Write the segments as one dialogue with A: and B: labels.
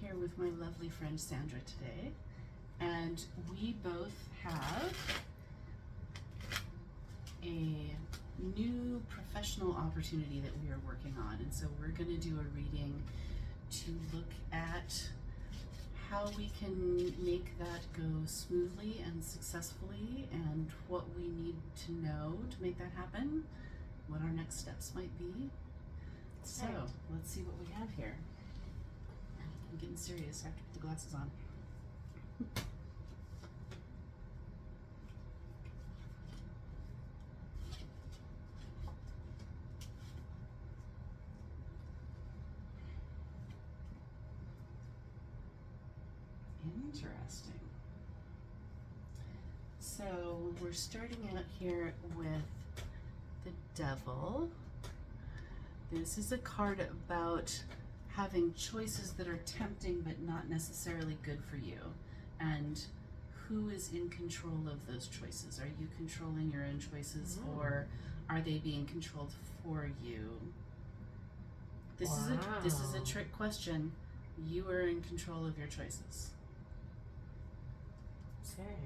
A: here with my lovely friend Sandra today, and we both have a new professional opportunity that we are working on, and so we're going to do a reading to look at how we can make that go smoothly and successfully, and what we need to know to make that happen, what our next steps might be. So let's see what we have here. I'm getting serious. I have to put the glasses on. Interesting. So we're starting out here with the Devil. This is a card about having choices that are tempting but not necessarily good for you, and who is in control of those choices. Are you controlling your own choices, or are they being controlled for you? This is a trick question. You are in control of your choices.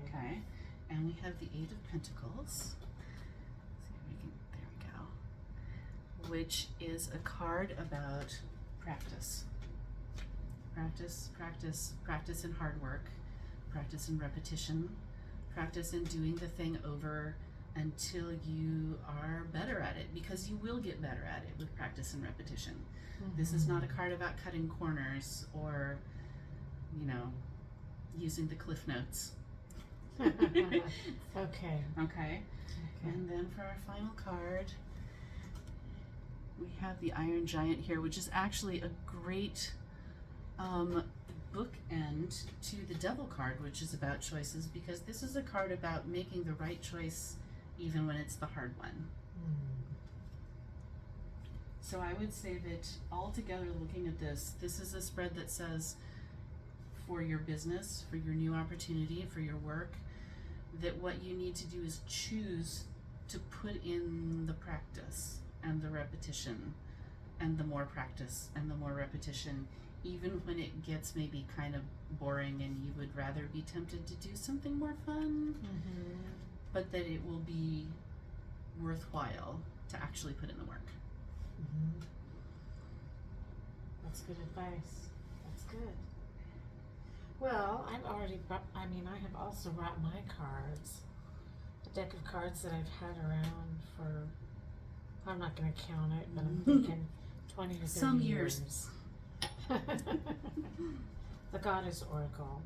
A: Okay, and we have the Eight of Pentacles. There we go. Which is a card about practice. Practice, practice, practice and hard work, practice and repetition, practice in doing the thing over until you are better at it, because you will get better at it with practice and repetition. Mm-hmm. This is not a card about cutting corners or, you know, using the Cliff Notes.
B: Okay.
A: And then for our final card, we have the Iron Giant here, which is actually a great bookend to the Devil card, which is about choices, because this is a card about making the right choice even when it's the hard one. So I would say that altogether, looking at this is a spread that says, for your business, for your new opportunity, for your work, that what you need to do is choose to put in the practice and the repetition and the more practice and the more repetition, even when it gets maybe kind of boring and you would rather be tempted to do something more fun, but that it will be worthwhile to actually put in the work.
B: That's good advice. That's good. Well, I've already brought, I have also brought my cards. A deck of cards that I've had around for, I'm not going to count it, but I'm thinking 20 or 30
A: Some years.
B: The Goddess Oracle.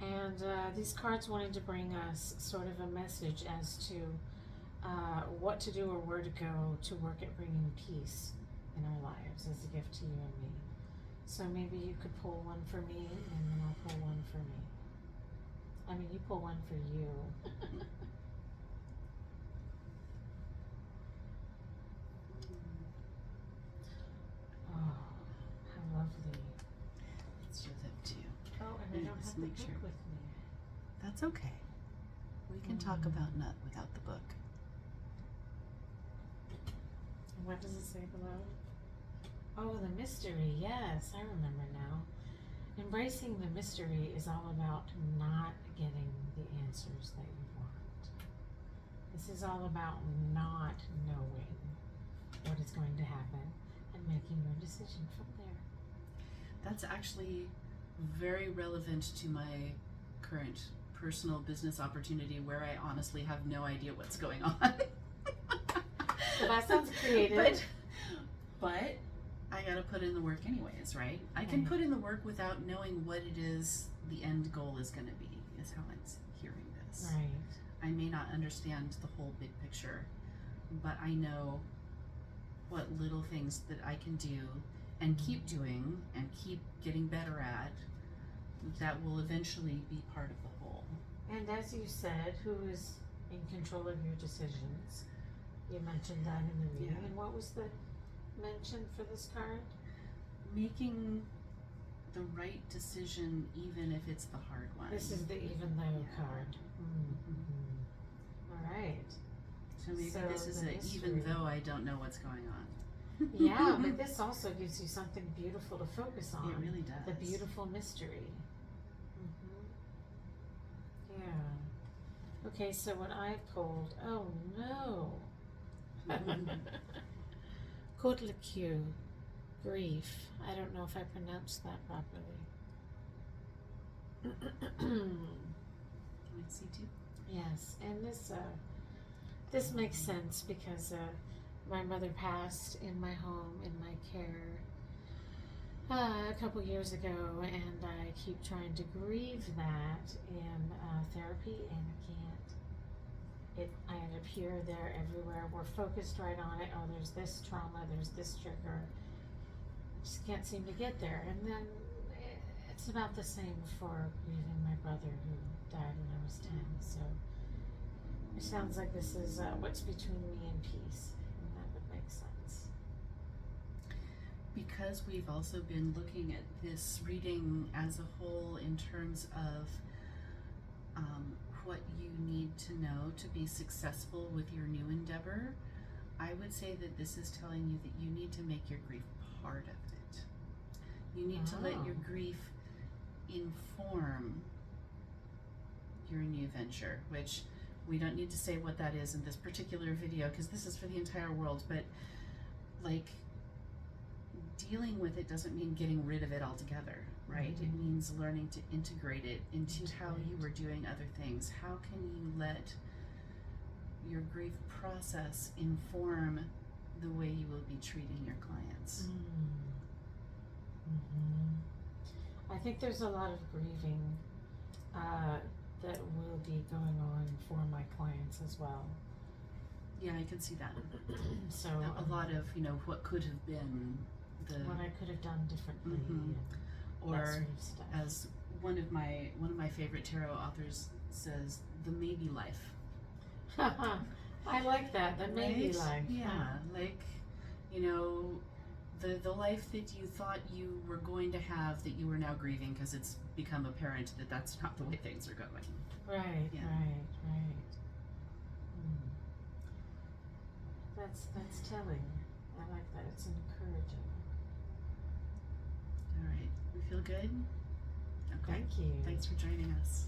B: And these cards wanted to bring us sort of a message as to what to do or where to go to work at bringing peace in our lives as a gift to you and me. So maybe you could pull one for me, and then I'll pull one for me. I mean, you pull one for you. Oh, how lovely.
A: Let's show that to you.
B: Oh, and I don't have the book with me.
A: That's okay. We can talk about Nut without the book.
B: And what does it say below? Oh, the mystery. Yes, I remember now. Embracing the mystery is all about not getting the answers that you want. This is all about not knowing what is going to happen and making your decision from there.
A: That's actually very relevant to my current personal business opportunity, where I honestly have no idea what's going on.
B: Well, that sounds creative.
A: But I gotta put in the work anyways, right? I can put in the work without knowing what it is the end goal is gonna be, is how I'm hearing this.
B: Right.
A: I may not understand the whole big picture, but I know what little things that I can do and keep doing and keep getting better at, that will eventually be part of the whole.
B: And as you said, who is in control of your decisions? You mentioned that in the reading.
A: Yeah.
B: And what was the mention for this card?
A: Making the right decision even if it's the hard one.
B: This is the even though card. All right.
A: So maybe this is a even though I don't know what's going on.
B: Yeah, but this also gives you something beautiful to focus on.
A: It really does.
B: The beautiful mystery. Yeah. Okay, so what I pulled, oh no. Kodlakyu, grief. I don't know if I pronounced that properly.
A: Can we see too?
B: Yes, and this makes sense because my mother passed in my home, in my care, a couple years ago, and I keep trying to grieve that in therapy, and I can't. I end up here, there, everywhere. We're focused right on it. Oh, there's this trauma, there's this trigger. Just can't seem to get there. And then it's about the same for grieving my brother who died when I was 10. So it sounds like this is what's between me and peace, and that would make sense.
A: Because we've also been looking at this reading as a whole in terms of what you need to know to be successful with your new endeavor, I would say that this is telling you that you need to make your grief part of it. You need to let your grief inform your new venture, which we don't need to say what that is in this particular video because this is for the entire world, but like dealing with it doesn't mean getting rid of it altogether, right? It means learning to integrate it into how you were doing other things. How can you let your grief process inform the way you will be treating your clients?
B: I think there's a lot of grieving that will be going on for my clients as well.
A: Yeah, I can see that.
B: So
A: A lot of, what could have been
B: what I could have done differently, and
A: or
B: that sort of stuff.
A: as one of my favorite tarot authors says, the maybe life.
B: I like that. The maybe
A: Right?
B: life.
A: Yeah, like, the life that you thought you were going to have that you are now grieving because it's become apparent that that's not the way things are going.
B: Right.
A: Yeah.
B: Right. That's telling. I like that. It's encouraging.
A: All right, we feel good? Okay.
B: Thank you.
A: Thanks for joining us.